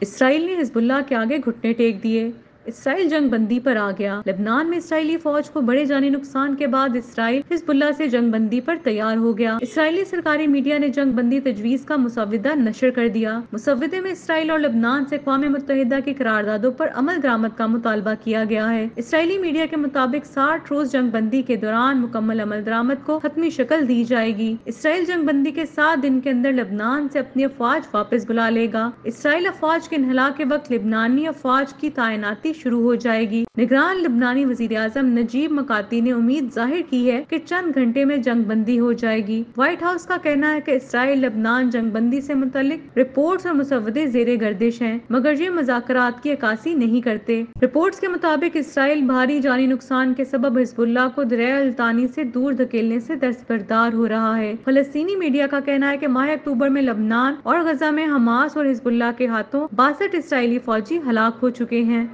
اسرائیل نے حزب اللہ کے آگے گھٹنے ٹیک دیے۔ اسرائیل جنگ بندی پر آ گیا۔ لبنان میں اسرائیلی فوج کو بڑے جانی نقصان کے بعد اسرائیل حزب اللہ سے جنگ بندی پر تیار ہو گیا۔ اسرائیلی سرکاری میڈیا نے جنگ بندی تجویز کا مسودہ نشر کر دیا۔ مسودے میں اسرائیل اور لبنان سے اقوام متحدہ کی قراردادوں پر عمل درآمد کا مطالبہ کیا گیا ہے۔ اسرائیلی میڈیا کے مطابق 60 روز جنگ بندی کے دوران مکمل عمل درآمد کو حتمی شکل دی جائے گی۔ اسرائیل جنگ بندی کے 7 دن کے اندر لبنان سے اپنی افواج واپس بلا لے گا۔ اسرائیل افواج کے انخلا کے وقت لبنانی افواج کی تعیناتی شروع ہو جائے گی۔ نگران لبنانی وزیر اعظم نجیب مکاتی نے امید ظاہر کی ہے کہ چند گھنٹے میں جنگ بندی ہو جائے گی۔ وائٹ ہاؤس کا کہنا ہے کہ اسرائیل لبنان جنگ بندی سے متعلق رپورٹس اور مسودے زیر گردش ہیں، مگر یہ مذاکرات کی عکاسی نہیں کرتے۔ رپورٹس کے مطابق اسرائیل بھاری جانی نقصان کے سبب حزب اللہ کو دریائے الطانی سے دور دھکیلنے سے دستبردار ہو رہا ہے۔ فلسطینی میڈیا کا کہنا ہے کہ ماہ اکتوبر میں لبنان اور غزہ میں حماس اور حزب اللہ کے ہاتھوں 62 اسرائیلی فوجی ہلاک ہو چکے ہیں۔